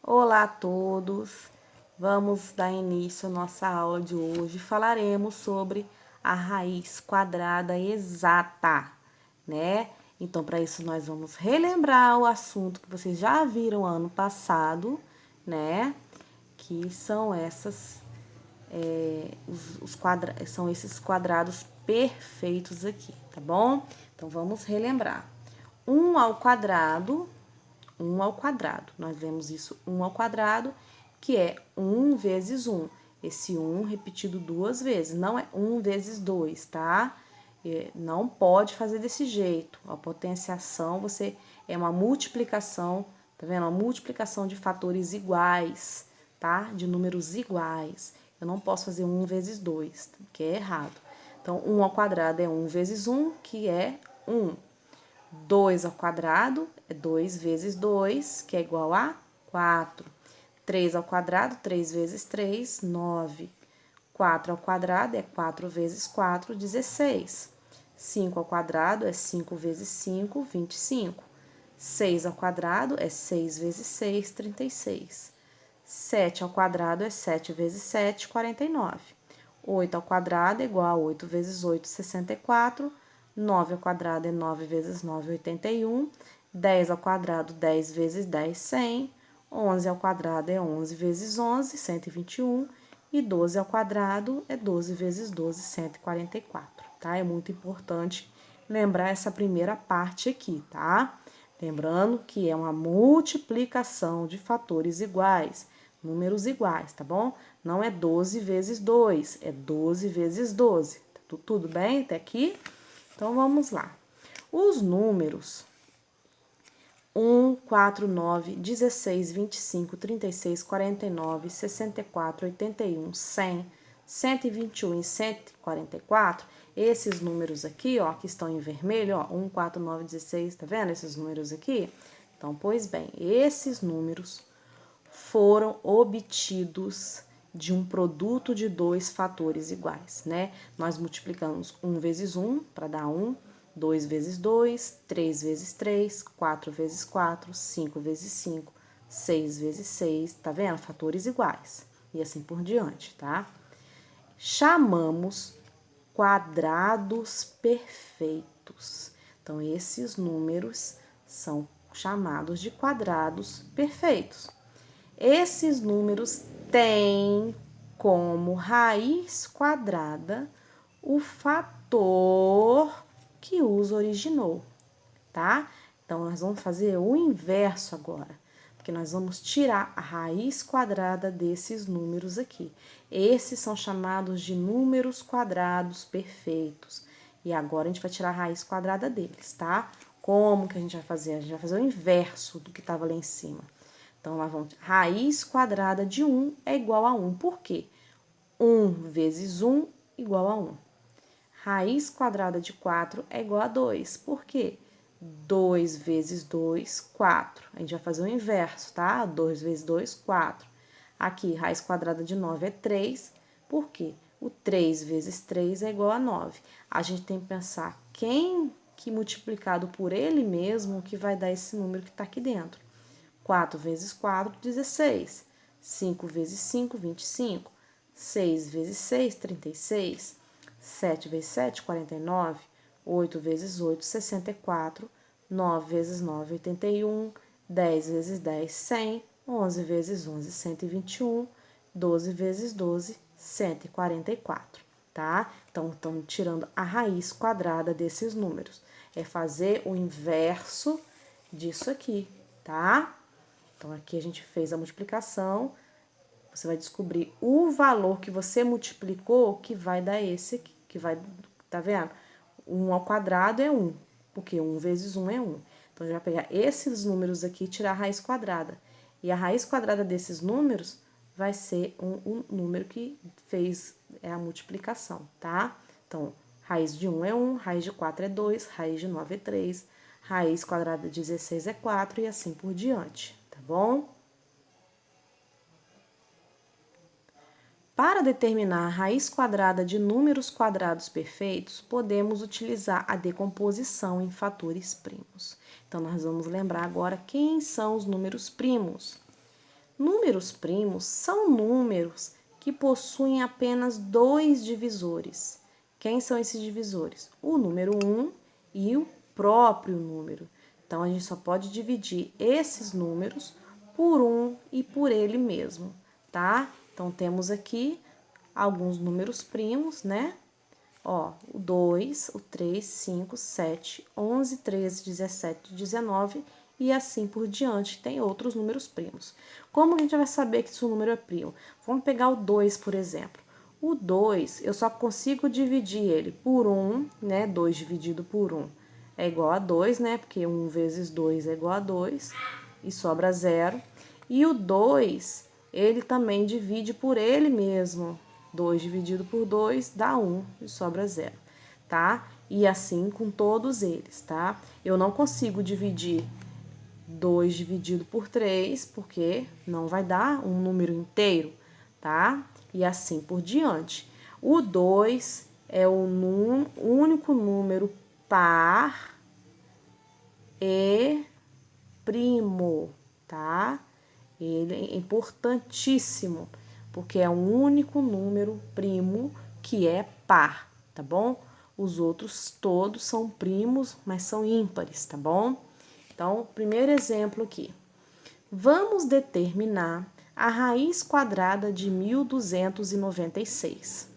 Olá a todos! Vamos dar início à nossa aula de hoje. Falaremos sobre a raiz quadrada exata, né? Então, para isso, nós vamos relembrar o assunto que vocês já viram ano passado, né? Que são são esses quadrados perfeitos aqui, tá bom? Então, vamos relembrar. 1 ao quadrado 1 ao quadrado. Nós vemos isso 1 ao quadrado, que é 1 vezes 1. Esse 1 repetido duas vezes, não é 1 vezes 2, tá? Não pode fazer desse jeito. A potenciação é uma multiplicação, tá vendo? Uma multiplicação de fatores iguais, tá? De números iguais. Eu não posso fazer 1 vezes 2, que é errado. Então, 1 ao quadrado é 1 vezes 1, que é 1. 2 ao quadrado é 2 vezes 2, que é igual a 4. 3 ao quadrado, 3 vezes 3, 9. 4 ao quadrado é 4 vezes 4, 16. 5 ao quadrado é 5 vezes 5, 25. 6 ao quadrado é 6 vezes 6, 36. 7 ao quadrado é 7 vezes 7, 49. 8 ao quadrado é igual a 8 vezes 8, 64. 9 ao quadrado é 9 vezes 9, 81. 10 ao quadrado, 10 vezes 10, 100. 11 ao quadrado é 11 vezes 11, 121. E 12 ao quadrado é 12 vezes 12, 144, tá? É muito importante lembrar essa primeira parte aqui, tá? Lembrando que é uma multiplicação de fatores iguais, números iguais, tá bom? Não é 12 vezes 2, é 12 vezes 12. Tudo bem até aqui? Então, vamos lá. Os números 1, 4, 9, 16, 25, 36, 49, 64, 81, 100, 121 e 144, esses números aqui, ó, que estão em vermelho, ó, 1, 4, 9, 16, tá vendo esses números aqui? Então, pois bem, esses números foram obtidos de um produto de dois fatores iguais, né? Nós multiplicamos 1 vezes 1 para dar 1, 2 vezes 2, 3 vezes 3, 4 vezes 4, 5 vezes 5, 6 vezes 6, tá vendo? Fatores iguais. E assim por diante, tá? Chamamos quadrados perfeitos. Então, esses números são chamados de quadrados perfeitos. Esses números têm como raiz quadrada o fator que os originou, tá? Então, nós vamos fazer o inverso agora, porque nós vamos tirar a raiz quadrada desses números aqui. Esses são chamados de números quadrados perfeitos. E agora a gente vai tirar a raiz quadrada deles, tá? Como que a gente vai fazer? A gente vai fazer o inverso do que estava lá em cima. Então, lá vamos. Raiz quadrada de 1 é igual a 1. Por quê? 1 vezes 1 igual a 1. Raiz quadrada de 4 é igual a 2. Por quê? 2 vezes 2, 4. A gente vai fazer o inverso, tá? 2 vezes 2, 4. Aqui, raiz quadrada de 9 é 3. Por quê? O 3 vezes 3 é igual a 9. A gente tem que pensar quem que multiplicado por ele mesmo que vai dar esse número que está aqui dentro. 4 vezes 4, 16. 5 vezes 5, 25. 6 vezes 6, 36. 7 vezes 7, 49. 8 vezes 8, 64. 9 vezes 9, 81. 10 vezes 10, 100. 11 vezes 11, 121. 12 vezes 12, 144, tá? Então, estamos tirando a raiz quadrada desses números. É fazer o inverso disso aqui, tá? Então, aqui a gente fez a multiplicação, você vai descobrir o valor que você multiplicou que vai dar esse aqui, que vai, tá vendo? 1 ao quadrado é 1, porque 1 vezes 1 é 1. Então, a gente vai pegar esses números aqui e tirar a raiz quadrada. E a raiz quadrada desses números vai ser um número que fez a multiplicação, tá? Então, raiz de 1 é 1, raiz de 4 é 2, raiz de 9 é 3, raiz quadrada de 16 é 4 e assim por diante, tá bom? Para determinar a raiz quadrada de números quadrados perfeitos, podemos utilizar a decomposição em fatores primos. Então, nós vamos lembrar agora quem são os números primos. Números primos são números que possuem apenas dois divisores. Quem são esses divisores? O número 1 e o próprio número. Então, a gente só pode dividir esses números por 1 e por ele mesmo, tá? Então, temos aqui alguns números primos, né? Ó, o 2, o 3, 5, 7, 11, 13, 17, 19 e assim por diante. Tem outros números primos. Como a gente vai saber que esse número é primo? Vamos pegar o 2, por exemplo. O 2, eu só consigo dividir ele por 1, né? 2 dividido por 1 é igual a 2, né? Porque 1 vezes 2 é igual a 2 e sobra 0. E o 2, ele também divide por ele mesmo. 2 dividido por 2 dá 1 e sobra 0, tá? E assim com todos eles, tá? Eu não consigo dividir 2 dividido por 3, porque não vai dar um número inteiro, tá? E assim por diante. O 2 é o único número par e primo, tá? Ele é importantíssimo, porque é o único número primo que é par, tá bom? Os outros todos são primos, mas são ímpares, tá bom? Então, primeiro exemplo aqui. Vamos determinar a raiz quadrada de 1296.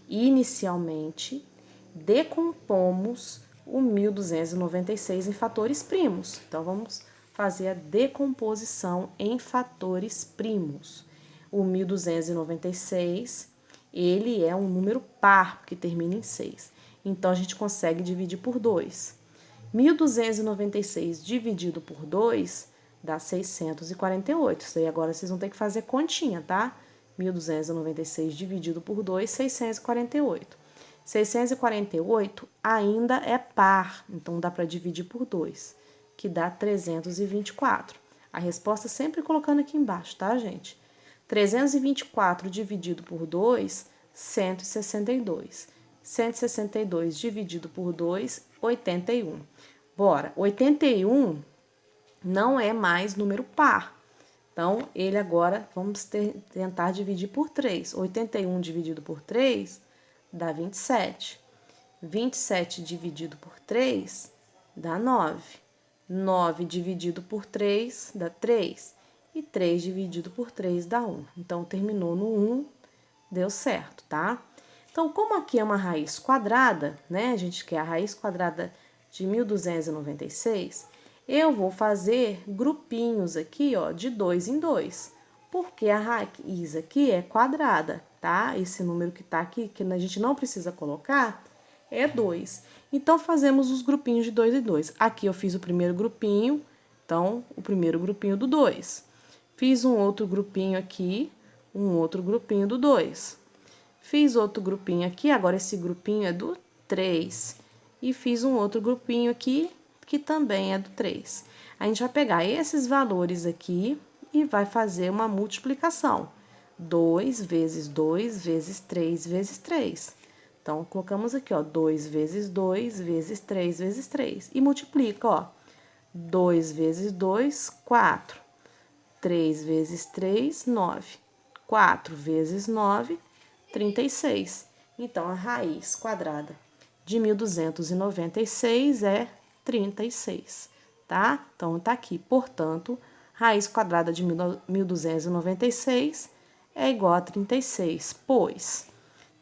Inicialmente, decompomos o 1296 em fatores primos. Então, vamos fazer a decomposição em fatores primos. O 1296, ele é um número par, que termina em 6. Então, a gente consegue dividir por 2. 1296 dividido por 2 dá 648. Isso aí agora vocês vão ter que fazer continha, tá? 1296 dividido por 2, 648. 648 ainda é par, então dá para dividir por 2, que dá 324. A resposta sempre colocando aqui embaixo, tá, gente? 324 dividido por 2, 162. 162 dividido por 2, 81. Bora, 81 não é mais número par. Então, ele agora, vamos tentar dividir por 3. 81 dividido por 3 dá 27. 27 dividido por 3 dá 9. 9 dividido por 3 dá 3. E 3 dividido por 3 dá 1. Então, terminou no 1, deu certo, tá? Então, como aqui é uma raiz quadrada, né? A gente quer a raiz quadrada de 1296, eu vou fazer grupinhos aqui, ó, de 2 em 2, porque a raiz aqui é quadrada, tá? Esse número que tá aqui, que a gente não precisa colocar, é 2. Então, fazemos os grupinhos de 2 em 2. Aqui eu fiz o primeiro grupinho, então, o primeiro grupinho do 2. Fiz um outro grupinho aqui, um outro grupinho do 2. Fiz outro grupinho aqui, agora esse grupinho é do 3. E fiz um outro grupinho aqui, que também é do 3. A gente vai pegar esses valores aqui e vai fazer uma multiplicação. 2 vezes 2 vezes 3 vezes 3. Então, colocamos aqui, ó, 2 vezes 2 vezes 3 vezes 3. E multiplica, ó. 2 vezes 2, 4. 3 vezes 3, 9. 4 vezes 9, 36. Então, a raiz quadrada de 1296 é 36, tá? Então, tá aqui. Portanto, raiz quadrada de 1296 é igual a 36, pois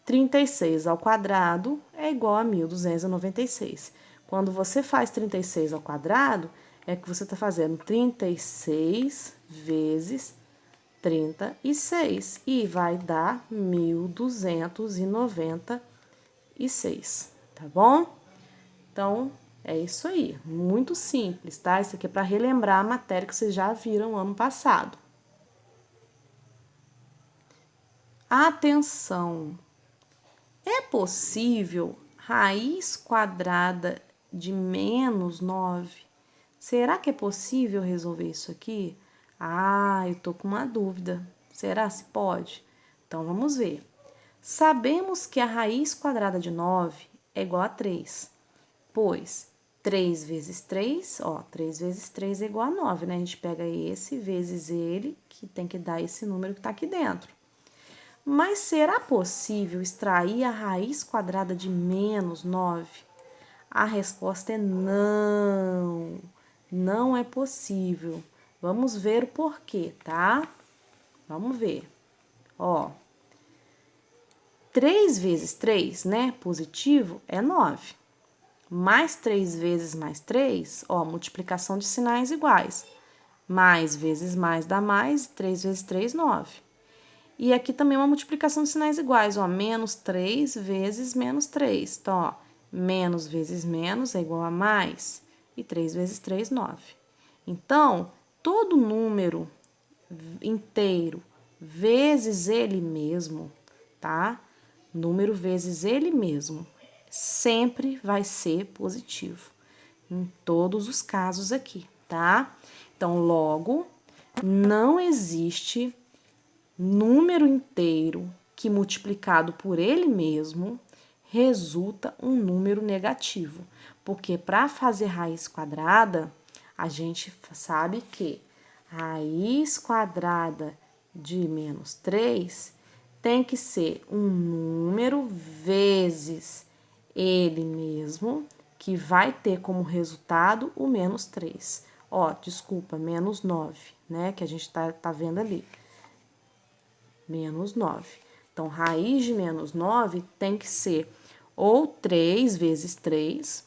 36 ao quadrado é igual a 1296. Quando você faz 36 ao quadrado, é que você está fazendo 36 vezes 36 e vai dar 1296, tá bom? Então, é isso aí, muito simples, tá? Isso aqui é para relembrar a matéria que vocês já viram ano passado. Atenção! É possível raiz quadrada de menos 9? Será que é possível resolver isso aqui? Ah, eu tô com uma dúvida. Será se pode? Então, vamos ver. Sabemos que a raiz quadrada de 9 é igual a 3, pois 3 vezes 3, ó, 3 vezes 3 é igual a 9, né? A gente pega esse vezes ele, que tem que dar esse número que tá aqui dentro. Mas será possível extrair a raiz quadrada de menos 9? A resposta é não. Não é possível. Vamos ver o porquê, tá? Vamos ver. Ó, 3 vezes 3, né, positivo, é 9. Mais 3 vezes mais 3, ó, multiplicação de sinais iguais. Mais vezes mais dá mais, 3 vezes 3, 9. E aqui também uma multiplicação de sinais iguais, ó, menos 3 vezes menos 3. Então, ó, menos vezes menos é igual a mais, e 3 vezes 3, 9. Então, todo número inteiro vezes ele mesmo, tá? Número vezes ele mesmo sempre vai ser positivo, em todos os casos aqui, tá? Então, logo, não existe número inteiro que multiplicado por ele mesmo resulta um número negativo, porque para fazer raiz quadrada, a gente sabe que raiz quadrada de menos 3 tem que ser um número vezes ele mesmo, que vai ter como resultado o menos 3. Ó, desculpa, menos 9, né? Que a gente tá vendo ali. Menos 9. Então, raiz de menos 9 tem que ser ou 3 vezes 3,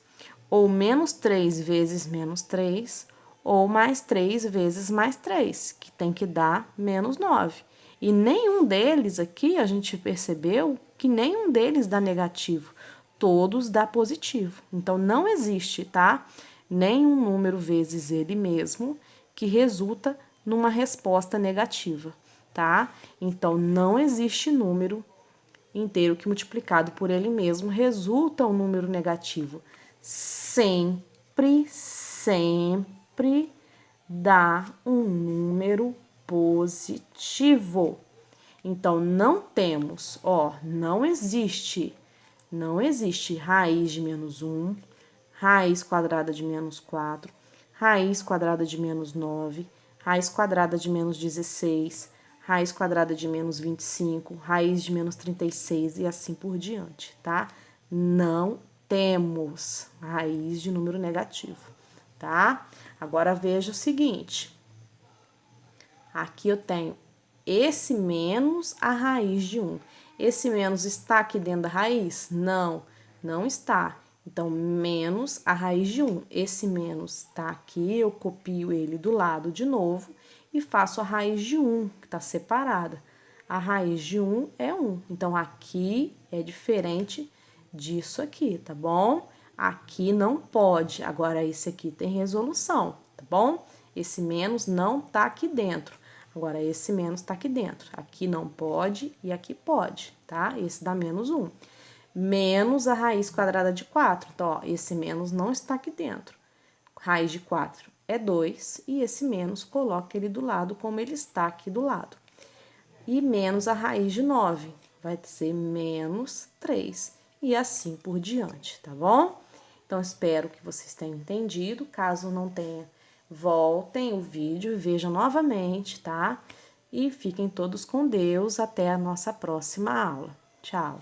ou menos 3 vezes menos 3, ou mais 3 vezes mais 3, que tem que dar menos 9. E nenhum deles aqui, a gente percebeu que nenhum deles dá negativo, todos dá positivo. Então, não existe, tá? Nenhum número vezes ele mesmo que resulta numa resposta negativa, tá? Então, não existe número inteiro que multiplicado por ele mesmo resulta um número negativo. Sempre, sempre dá um número positivo. Então, não temos, ó, não existe raiz de menos 1, raiz quadrada de menos 4, raiz quadrada de menos 9, raiz quadrada de menos 16, raiz quadrada de menos 25, raiz de menos 36 e assim por diante, tá? Não temos raiz de número negativo, tá? Agora veja o seguinte. Aqui eu tenho esse menos a raiz de 1. Esse menos está aqui dentro da raiz? Não, não está. Então, menos a raiz de 1. Esse menos está aqui, eu copio ele do lado de novo e faço a raiz de 1, que está separada. A raiz de 1 é 1. Então, aqui é diferente disso aqui, tá bom? Aqui não pode. Agora, esse aqui tem resolução, tá bom? Esse menos não tá aqui dentro. Agora, esse menos tá aqui dentro. Aqui não pode e aqui pode, tá? Esse dá menos 1. Menos a raiz quadrada de 4. Então, ó, esse menos não está aqui dentro. Raiz de 4 é 2 e esse menos coloca ele do lado como ele está aqui do lado. E menos a raiz de 9, vai ser menos 3 e assim por diante, tá bom? Então, espero que vocês tenham entendido. Caso não tenha, voltem o vídeo e vejam novamente, tá? E fiquem todos com Deus. Até a nossa próxima aula. Tchau!